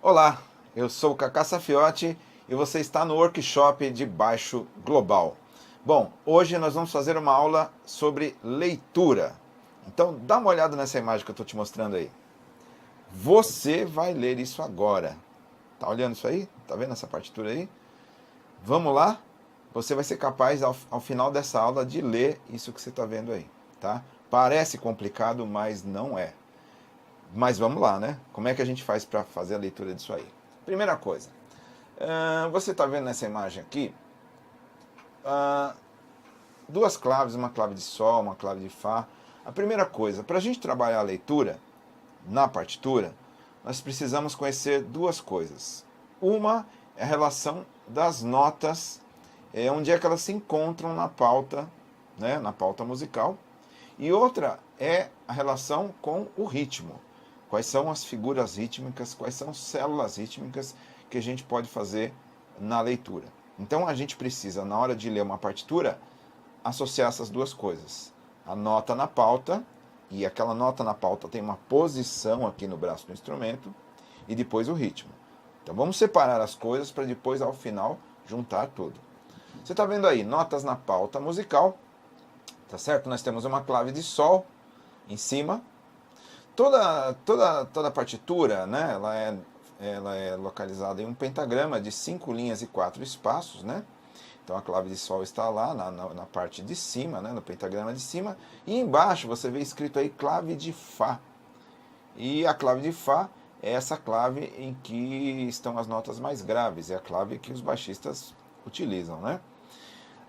Olá, eu sou o Cacá Safiotti e você está no workshop de baixo global. Bom, hoje nós vamos fazer uma aula sobre leitura. Então dá uma olhada nessa imagem que eu estou te mostrando aí. Você vai ler isso agora. Tá olhando isso aí? Tá vendo essa partitura aí? Vamos lá? Você vai ser capaz ao final dessa aula de ler isso que você está vendo aí, tá? Parece complicado, mas não é. Mas vamos lá, né? Como é que a gente faz para fazer a leitura disso aí? Primeira coisa, você está vendo nessa imagem aqui duas claves, uma clave de Sol, uma clave de Fá. A primeira coisa, para a gente trabalhar a leitura na partitura, nós precisamos conhecer duas coisas. Uma é a relação das notas, onde é que elas se encontram na pauta, né, na pauta musical. E outra é a relação com o ritmo. Quais são as figuras rítmicas, quais são as células rítmicas que a gente pode fazer na leitura. Então a gente precisa, na hora de ler uma partitura, associar essas duas coisas. A nota na pauta, e aquela nota na pauta tem uma posição aqui no braço do instrumento, e depois o ritmo. Então vamos separar as coisas para depois, ao final, juntar tudo. Você está vendo aí, notas na pauta musical, tá certo? Nós temos uma clave de Sol em cima. Toda partitura, né, ela é localizada em um pentagrama de 5 linhas e 4 espaços, né? Então a clave de Sol está lá na parte de cima, né, no pentagrama de cima, e embaixo você vê escrito aí clave de Fá. E a clave de Fá é essa clave em que estão as notas mais graves, é a clave que os baixistas utilizam, né?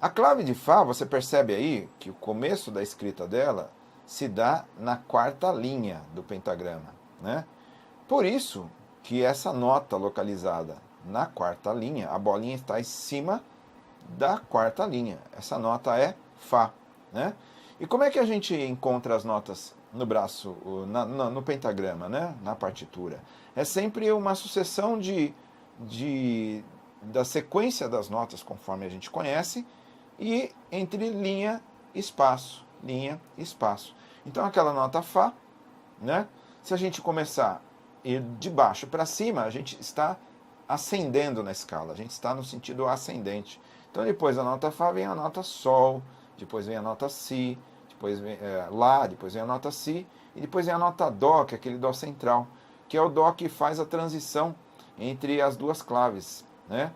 A clave de Fá, você percebe aí que o começo da escrita dela se dá na quarta linha do pentagrama, né? Por isso que essa nota localizada na quarta linha, a bolinha está em cima da quarta linha. Essa nota é Fá, né? E como é que a gente encontra as notas no braço, no pentagrama, né? Na partitura? É sempre uma sucessão da sequência das notas conforme a gente conhece e entre linha e espaço. Linha e espaço. Então aquela nota Fá, né? Se a gente começar a ir de baixo para cima, a gente está ascendendo na escala, a gente está no sentido ascendente. Então depois da nota Fá vem a nota Sol, depois vem a nota Si, depois vem Lá, depois vem a nota Si, e depois vem a nota Dó, que é aquele Dó central, que é o Dó que faz a transição entre as duas claves, né?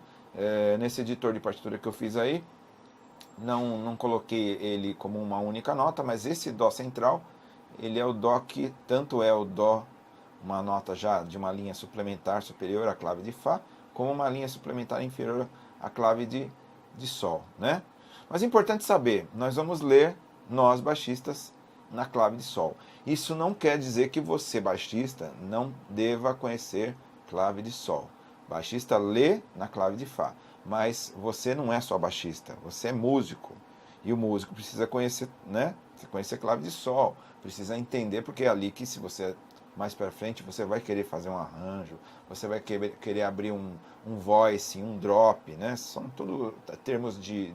Nesse editor de partitura que eu fiz aí, não coloquei ele como uma única nota, mas esse Dó central, ele é o Dó que tanto é o Dó, uma nota já de uma linha suplementar superior à clave de Fá, como uma linha suplementar inferior à clave de Sol, né? Mas é importante saber, nós vamos ler, nós baixistas, na clave de Sol. Isso não quer dizer que você, baixista, não deva conhecer clave de Sol. Baixista lê na clave de Fá. Mas você não é só baixista, você é músico. E o músico precisa conhecer, né? Conhecer clave de Sol, precisa entender, porque é ali que, se você mais para frente, você vai querer fazer um arranjo, você vai querer abrir um voice, um drop, né? São tudo termos de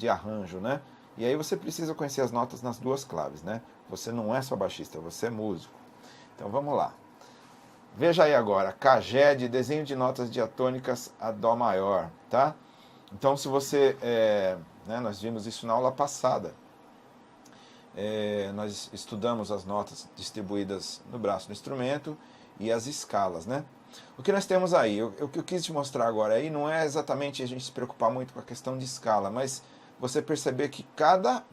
arranjo, né? E aí você precisa conhecer as notas nas duas claves, né? Você não é só baixista, você é músico. Então vamos lá. Veja aí agora, Caged, desenho de notas diatônicas a Dó maior, tá? Então, se você, né, nós vimos isso na aula passada, nós estudamos as notas distribuídas no braço do instrumento e as escalas, né? O que nós temos aí, o que eu quis te mostrar agora aí, não é exatamente a gente se preocupar muito com a questão de escala, mas você perceber que cada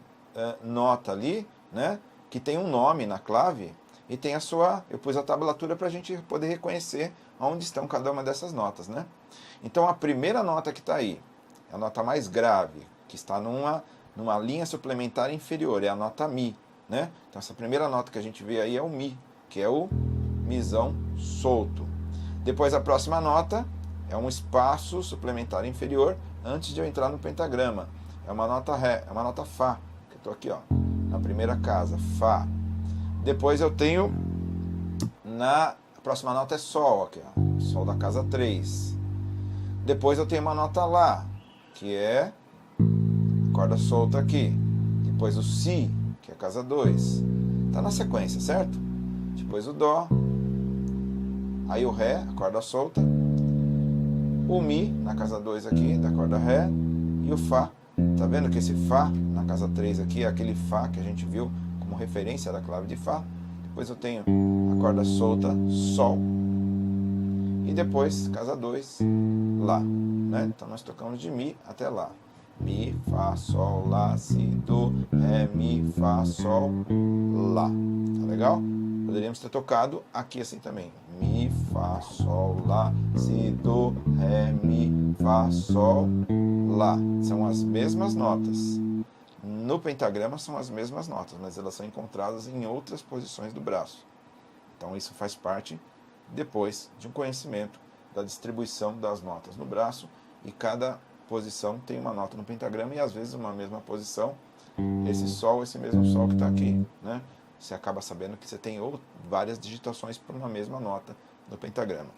nota ali, né, que tem um nome na clave, e tem eu pus a tablatura para a gente poder reconhecer onde estão cada uma dessas notas, né? Então a primeira nota que está aí, é a nota mais grave, que está numa linha suplementar inferior, é a nota Mi, né? Então essa primeira nota que a gente vê aí é o Mi, que é o Mizão solto. Depois a próxima nota é um espaço suplementar inferior antes de eu entrar no pentagrama. É uma nota Ré, é uma nota Fá, que eu estou aqui, ó, na primeira casa, Fá. Depois eu tenho, a próxima nota é Sol, aqui, ó, Sol da casa 3. Depois eu tenho uma nota Lá, que é corda solta aqui. Depois o Si, que é a casa 2. Tá na sequência, certo? Depois o Dó. aí o Ré, a corda solta, o Mi na casa 2 aqui, da corda Ré, e o Fá. Tá vendo que esse Fá na casa 3 aqui é aquele Fá que a gente viu como referência da clave de Fá. Depois eu tenho a corda solta, Sol, e depois casa 2, Lá, né? Então nós tocamos de Mi até Lá. Mi, Fá, Sol, Lá, Si, Do, Ré, Mi, Fá, Sol, Lá. Tá legal? Poderíamos ter tocado aqui assim também. Mi, Fá, Sol, Lá, Si, Do, Ré, Mi, Fá, Sol, Lá. São as mesmas notas. No pentagrama são as mesmas notas, mas elas são encontradas em outras posições do braço. Então isso faz parte depois de um conhecimento da distribuição das notas no braço, e cada posição tem uma nota no pentagrama, e às vezes uma mesma posição, esse Sol, esse mesmo Sol que está aqui, né? Você acaba sabendo que você tem várias digitações para uma mesma nota no pentagrama.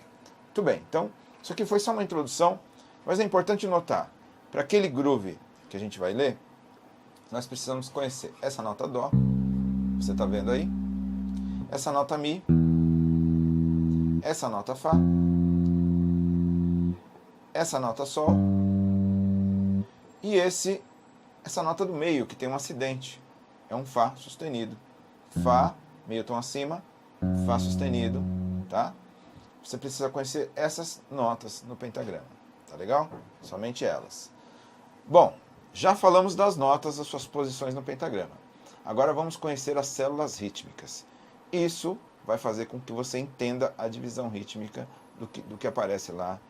Muito bem, então isso aqui foi só uma introdução, mas é importante notar, para aquele groove que a gente vai ler, nós precisamos conhecer essa nota Dó, você está vendo aí, essa nota Mi, essa nota Fá, essa nota Sol e essa nota do meio, que tem um acidente, é um Fá sustenido. Fá, meio tom acima, Fá sustenido, tá? Você precisa conhecer essas notas no pentagrama, tá legal? Somente elas. Bom, já falamos das notas, das suas posições no pentagrama. Agora vamos conhecer as células rítmicas. Isso vai fazer com que você entenda a divisão rítmica do que aparece lá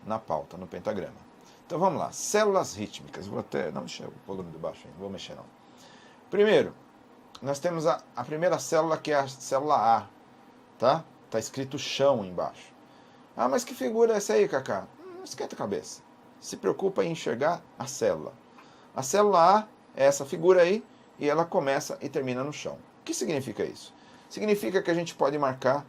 na pauta, no pentagrama. Então vamos lá, células rítmicas. Vou até, não mexer o volume de baixo aí, não vou mexer não. Primeiro, nós temos a primeira célula, que é a célula A, tá? Tá escrito chão embaixo. Ah, mas que figura é essa aí, Cacá? Não esquenta a cabeça. Se preocupa em enxergar a célula. A célula A é essa figura aí, e ela começa e termina no chão. O que significa isso? Significa que a gente pode marcar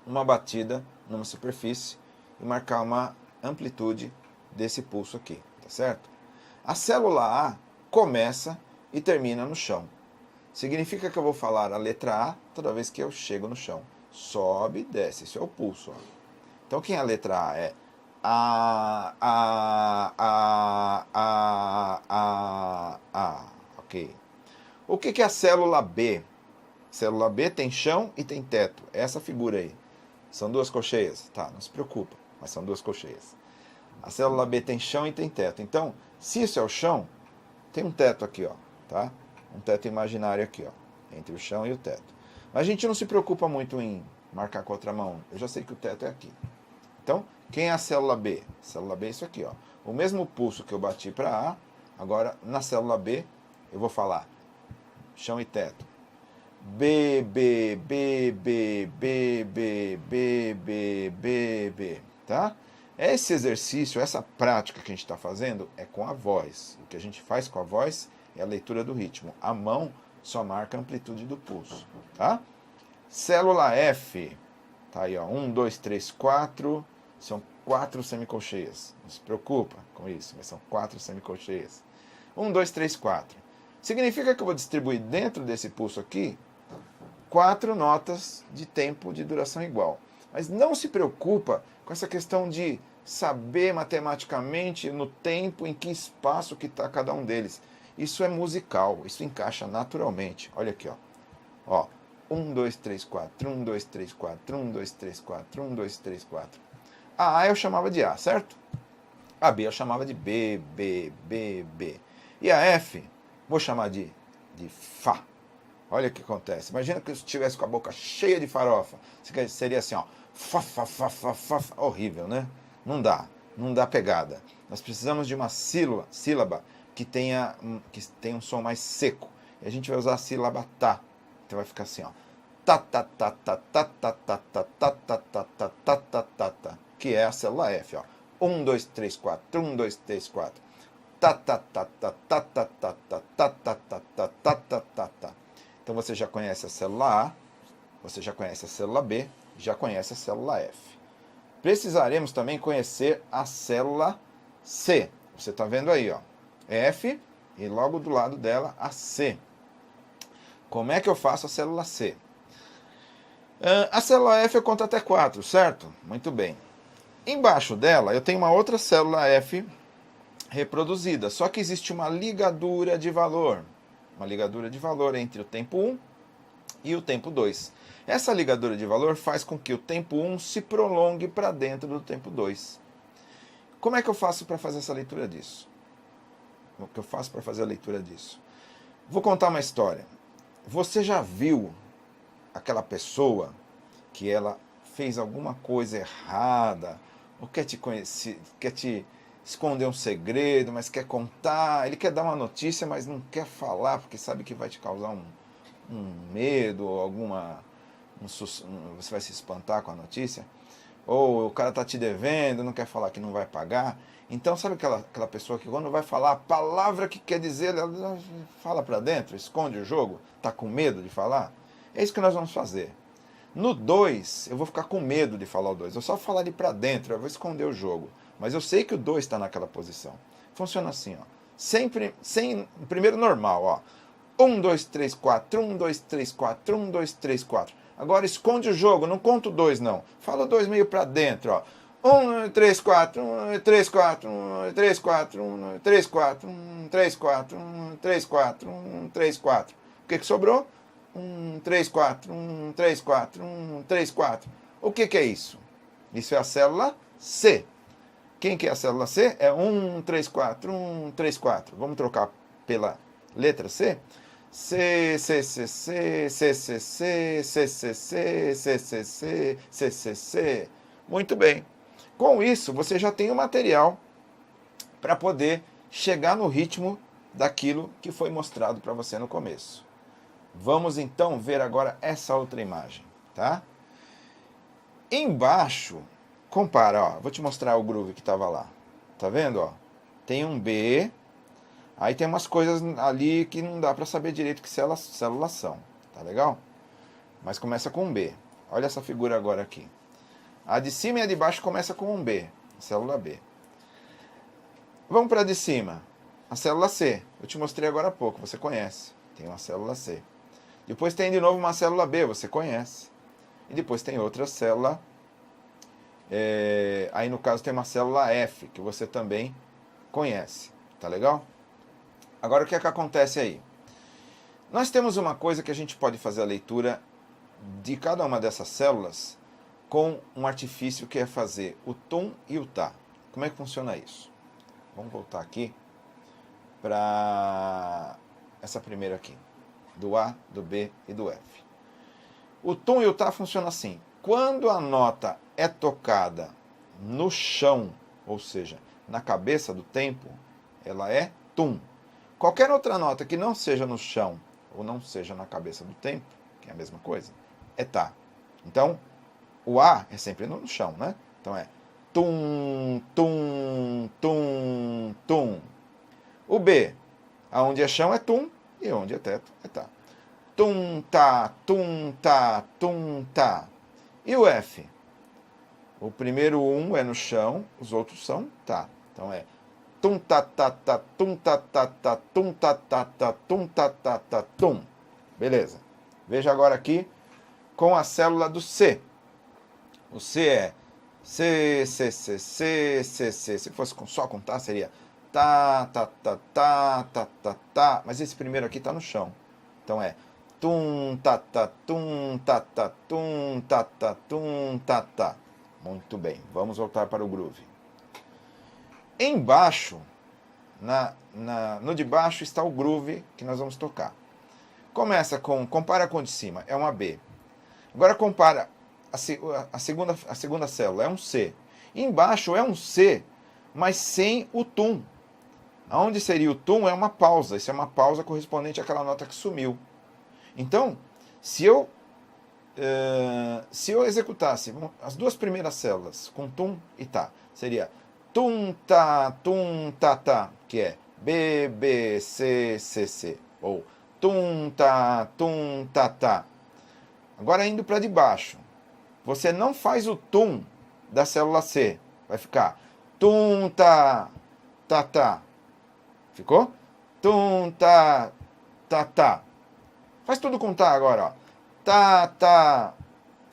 uma batida numa superfície e marcar uma amplitude desse pulso aqui, tá certo? A célula A começa e termina no chão. Significa que eu vou falar a letra A toda vez que eu chego no chão. Sobe e desce, isso é o pulso. Ó. Então, quem é a letra A? É A. Ok. O que é a célula B? Célula B tem chão e tem teto. É essa figura aí. São duas colcheias? Tá, não se preocupa, mas são duas colcheias. A célula B tem chão e tem teto. Então, se isso é o chão, tem um teto aqui, ó, tá? Um teto imaginário aqui, ó, entre o chão e o teto. Mas a gente não se preocupa muito em marcar com a outra mão. Eu já sei que o teto é aqui. Então, quem é a célula B? A célula B é isso aqui, ó. O mesmo pulso que eu bati para A, agora na célula B eu vou falar chão e teto. B, B, B, B, B, B, B, B, B, B, tá? Esse exercício, essa prática que a gente está fazendo é com a voz. O que a gente faz com a voz é a leitura do ritmo. A mão só marca a amplitude do pulso, tá? Célula F, tá aí, ó, 1, 2, 3, 4, são 4 semicolcheias. Não se preocupa com isso, mas são 4 semicolcheias. 1, 2, 3, 4. Significa que eu vou distribuir dentro desse pulso aqui 4 notas de tempo de duração igual. Mas não se preocupa com essa questão de saber matematicamente no tempo, em que espaço que está cada um deles. Isso é musical, isso encaixa naturalmente. Olha aqui, ó. Ó, 1, 2, 3, 4, 1, 2, 3, 4, 1, 2, 3, 4, 1, 2, 3, 4. A A eu chamava de A, certo? A B eu chamava de B, B, B, B. E a F, vou chamar de Fá. Olha o que acontece. Imagina que eu estivesse com a boca cheia de farofa. Seria assim, ó. Fá, fá, fá, fá, fá, fá. Horrível, né? Não dá pegada. Nós precisamos de uma sílaba que tenha um som mais seco. E a gente vai usar a sílaba tá. Então vai ficar assim, ó. Tá, tá, tá, tá, tá, tá, tá, tá, tá, tá, tá, tá, tá, tá, tá, tá. Que é a célula F, ó. 1, 2, 3, 4. 1, 2, 3, 4. Tá, tá, tá, tá, tá, tá, tá, tá, tá, tá, tá, tá, tá, tá, tá, tá. Então você já conhece a célula A, você já conhece a célula B, já conhece a célula F. Precisaremos também conhecer a célula C. Você está vendo aí, ó. F e logo do lado dela a C. Como é que eu faço a célula C? A célula F eu conto até 4, certo? Muito bem. Embaixo dela eu tenho uma outra célula F reproduzida, só que existe uma ligadura de valor. Uma ligadura de valor entre o tempo 1 e o tempo 2. Essa ligadura de valor faz com que o tempo 1 se prolongue para dentro do tempo 2. Como é que eu faço para fazer essa leitura disso? O que eu faço para fazer a leitura disso? Vou contar uma história. Você já viu aquela pessoa que ela fez alguma coisa errada, ou quer te conhecer, quer te esconder um segredo, mas quer contar, ele quer dar uma notícia, mas não quer falar, porque sabe que vai te causar um medo, ou você vai se espantar com a notícia, ou o cara está te devendo, não quer falar que não vai pagar. Então, sabe aquela pessoa que quando vai falar a palavra que quer dizer, ela fala para dentro, esconde o jogo, está com medo de falar? É isso que nós vamos fazer. No 2, eu vou ficar com medo de falar o 2. Eu só vou falar ali para dentro, eu vou esconder o jogo. Mas eu sei que o 2 está naquela posição. Funciona assim, ó. Sempre, primeiro normal, ó. 1, 2, 3, 4, 1, 2, 3, 4, 1, 2, 3, 4. Agora esconde o jogo, não conta o 2 não. Fala o 2 meio para dentro, ó. 1, 3, 4, 1, 3, 4, 1, 3, 4, 1, 3, 4, 1, 3, 4, 1, 3, 4, 1, 3, 4. O que sobrou? 1, 3, 4, 1, 3, 4, 1, 3, 4. O que é isso? Isso é a célula C. Quem que é a célula C? É 1, 3, 4, 1, 3, 4. Vamos trocar pela letra C? C, C, C, C, C, C, C, C, C, C, C, C, C, C, C, C. Muito bem. Com isso, você já tem o material para poder chegar no ritmo daquilo que foi mostrado para você no começo. Vamos então ver agora essa outra imagem, tá? Embaixo, compara, ó, vou te mostrar o groove que estava lá. Tá vendo, ó? Tem um B, aí tem umas coisas ali que não dá para saber direito que células são, tá legal? Mas começa com um B. Olha essa figura agora aqui. A de cima e a de baixo começa com um B, célula B. Vamos para a de cima, a célula C. Eu te mostrei agora há pouco, você conhece. Tem uma célula C. Depois tem de novo uma célula B, você conhece. E depois tem outra célula. Aí no caso tem uma célula F, que você também conhece. Tá legal? Agora o que é que acontece aí? Nós temos uma coisa que a gente pode fazer a leitura de cada uma dessas células com um artifício que é fazer o tum e o tá. Como é que funciona isso? Vamos voltar aqui para essa primeira aqui. Do A, do B e do F. O tum e o tá funciona assim. Quando a nota é tocada no chão, ou seja, na cabeça do tempo, ela é tum. Qualquer outra nota que não seja no chão ou não seja na cabeça do tempo, que é a mesma coisa, é tá. Então, o A é sempre no chão, né? Então é tum, tum, tum, tum. O B, aonde é chão é tum e onde é teto é tá. Tum, tá, tum, tá, tum, tá. E o F? O primeiro um é no chão, os outros são tá. Então é tum, tá, tá, tá, tum, tá, tá, tá, tum, tá, tá, tá, tum, tá, tá, tá, tum. Beleza. Veja agora aqui com a célula do C. O C é C, C, C, C, C, C. Se fosse só contar, seria tá, tá, tá, tá, tá, tá, tá. Mas esse primeiro aqui tá no chão. Então é tum, tá, tá, tum, tá, tá, tum, tá, tá, tum, tá, tá. Muito bem, vamos voltar para o groove. Embaixo, no de baixo está o groove que nós vamos tocar. Compara com o de cima, é uma B. Agora compara a segunda célula, é um C. Embaixo é um C, mas sem o tum. Aonde seria o tum é uma pausa. Isso é uma pausa correspondente àquela nota que sumiu. Então, se eu executasse as duas primeiras células com tum e tá, seria tum, tá, tá, que é B, B, C, C, C. Ou tum, tá, tá. Agora indo para de baixo. Você não faz o tum da célula C. Vai ficar tum, tá, tá. Ficou? Tum, tá. Faz tudo com tá agora, ó. Tá,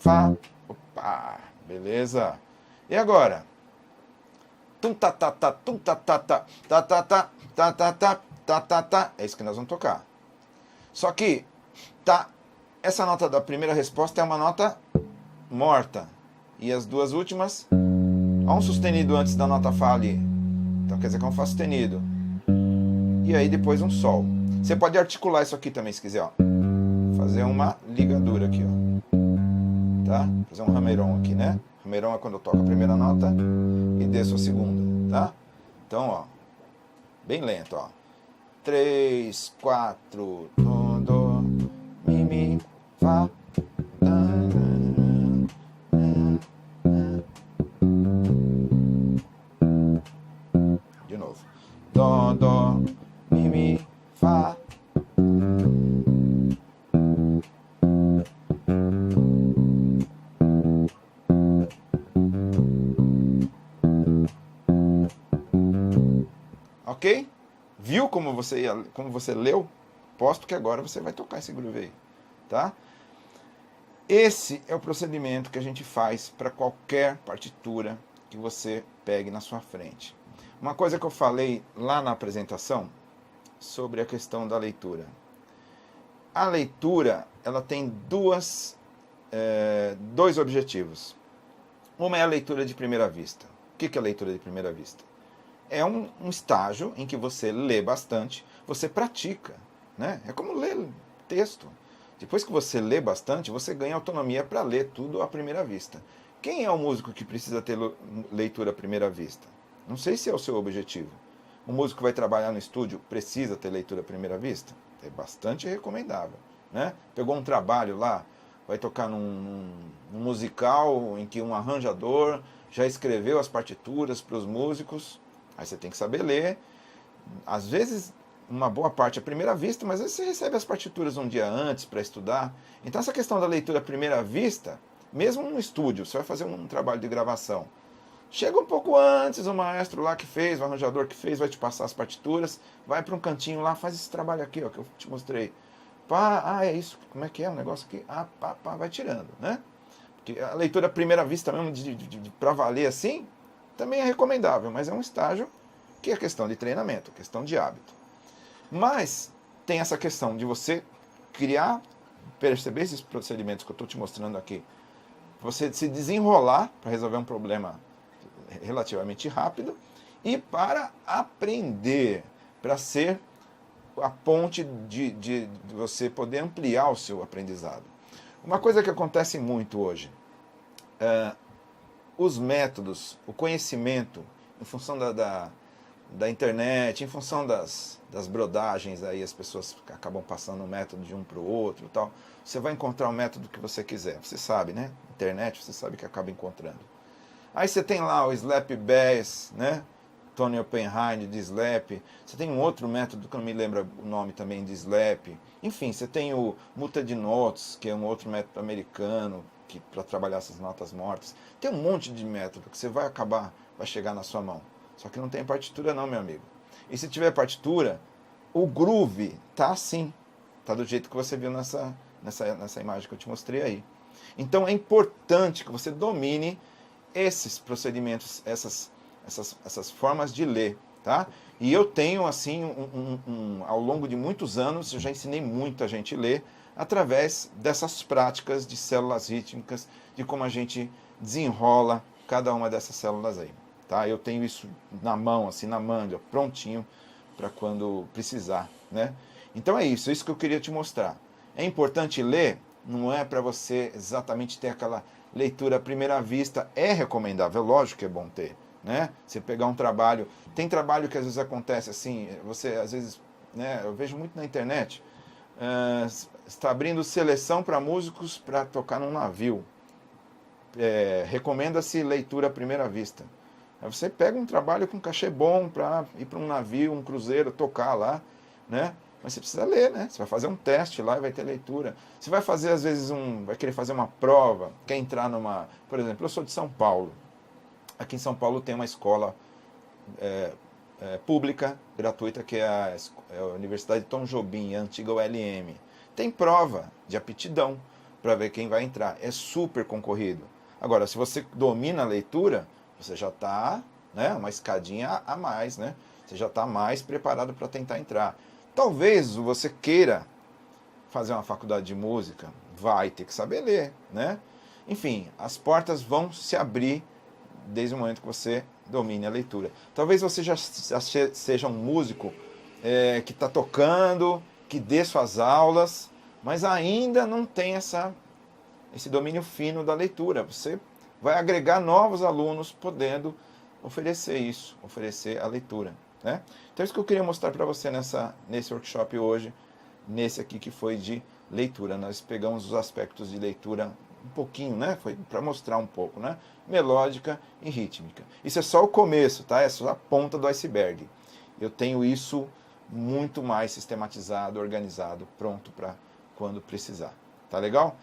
Fá. Opa, beleza. E agora? Tum ta ta ta, tum ta ta ta, ta ta ta, ta ta ta, ta ta ta. É isso que nós vamos tocar. Só que tá, essa nota da primeira resposta é uma nota morta. E as duas últimas, há um sustenido antes da nota Fá ali. Então quer dizer que é um Fá sustenido. E aí depois um Sol. Você pode articular isso aqui também se quiser, ó. Fazer uma ligadura aqui, ó. Tá? Fazer um hammer-on aqui, né? Hammer-on é quando eu toco a primeira nota e desço a segunda, tá? Então, ó, bem lento, ó. 3, 4, do, mi, fá. De novo. Dó, mi, fá. Ok? Viu como você leu? Posto que agora você vai tocar esse groove aí, tá? Esse é o procedimento que a gente faz para qualquer partitura que você pegue na sua frente. Uma coisa que eu falei lá na apresentação sobre a questão da leitura. A leitura, ela tem dois objetivos. Uma é a leitura de primeira vista. O que é a leitura de primeira vista? É um estágio em que você lê bastante, você pratica, né? É como ler texto. Depois que você lê bastante, você ganha autonomia para ler tudo à primeira vista. Quem é o músico que precisa ter leitura à primeira vista? Não sei se é o seu objetivo. O músico que vai trabalhar no estúdio precisa ter leitura à primeira vista? É bastante recomendável, né? Pegou um trabalho lá, vai tocar num musical em que um arranjador já escreveu as partituras para os músicos. Aí você tem que saber ler. Às vezes, uma boa parte à primeira vista, mas às vezes você recebe as partituras um dia antes para estudar. Então, essa questão da leitura à primeira vista, mesmo no estúdio, você vai fazer um trabalho de gravação. Chega um pouco antes, o maestro lá que fez, o arranjador que fez, vai te passar as partituras, vai para um cantinho lá, faz esse trabalho aqui, ó, que eu te mostrei. Pá, é isso, como é que é o negócio aqui? Pá, vai tirando, né? Porque a leitura à primeira vista mesmo, para valer assim, também é recomendável, mas é um estágio que é questão de treinamento, questão de hábito. Mas tem essa questão de você criar, perceber esses procedimentos que eu estou te mostrando aqui, você se desenrolar para resolver um problema relativamente rápido e para aprender, para ser a ponte de você poder ampliar o seu aprendizado. Uma coisa que acontece muito hoje, os métodos, o conhecimento, em função da internet, em função das brodagens, aí as pessoas acabam passando o método de um para o outro e tal. Você vai encontrar o método que você quiser. Você sabe, né? Internet, você sabe que acaba encontrando. Aí você tem lá o Slap Bass, né? Tony Oppenheim de Slap. Você tem um outro método que eu não me lembro o nome também de Slap. Enfim, você tem o Muted Notes, que é um outro método americano para trabalhar essas notas mortas. Tem um monte de método que você vai chegar na sua mão. Só que não tem partitura não, meu amigo. E se tiver partitura, o groove tá assim. Tá do jeito que você viu nessa imagem que eu te mostrei aí. Então é importante que você domine esses procedimentos, essas formas de ler, tá? E eu tenho, assim, ao longo de muitos anos, eu já ensinei muita gente a ler através dessas práticas de células rítmicas, de como a gente desenrola cada uma dessas células aí, tá? Eu tenho isso na mão, assim, na manga, prontinho para quando precisar, né? Então é isso que eu queria te mostrar. É importante ler, não é para você exatamente ter aquela leitura à primeira vista, é recomendável, lógico que é bom ter, né? Você pegar um trabalho, tem trabalho que às vezes acontece assim, você às vezes, né, eu vejo muito na internet, está abrindo seleção para músicos para tocar num navio, recomenda-se leitura à primeira vista. Aí você pega um trabalho com cachê bom para ir para um navio, um cruzeiro, tocar lá, né? Mas você precisa ler, né? Você vai fazer um teste lá e vai ter leitura. Você vai fazer, às vezes, vai querer fazer uma prova, quer entrar numa... Por exemplo, eu sou de São Paulo. Aqui em São Paulo tem uma escola pública, gratuita, que é a Universidade Tom Jobim, a antiga ULM. Tem prova de aptidão. para ver quem vai entrar. É super concorrido. Agora, se você domina a leitura, você já está, né, uma escadinha a mais, né? Você já está mais preparado para tentar entrar. Talvez você queira fazer uma faculdade de música, vai ter que saber ler, né? Enfim, as portas vão se abrir desde o momento que você domine a leitura. Talvez você já seja um músico que está tocando, que dê suas aulas, mas ainda não tem esse domínio fino da leitura. Você vai agregar novos alunos podendo oferecer isso, oferecer a leitura, né? Então, isso que eu queria mostrar para você nesse workshop hoje, nesse aqui que foi de leitura. Nós pegamos os aspectos de leitura um pouquinho, né? Foi para mostrar um pouco, né? Melódica e rítmica. Isso é só o começo, tá? É só a ponta do iceberg. Eu tenho isso muito mais sistematizado, organizado, pronto para quando precisar. Tá legal?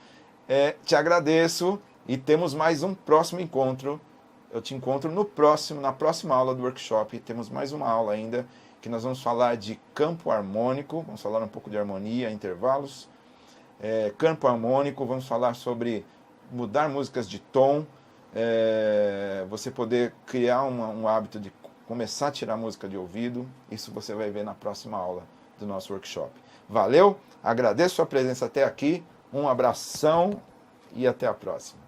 Te agradeço e temos mais um próximo encontro. Eu te encontro na próxima aula do workshop. Temos mais uma aula ainda, que nós vamos falar de campo harmônico, vamos falar um pouco de harmonia, intervalos, campo harmônico, vamos falar sobre mudar músicas de tom, você poder criar um hábito de começar a tirar música de ouvido. Isso você vai ver na próxima aula do nosso workshop. Valeu, agradeço a sua presença até aqui, um abração e até a próxima.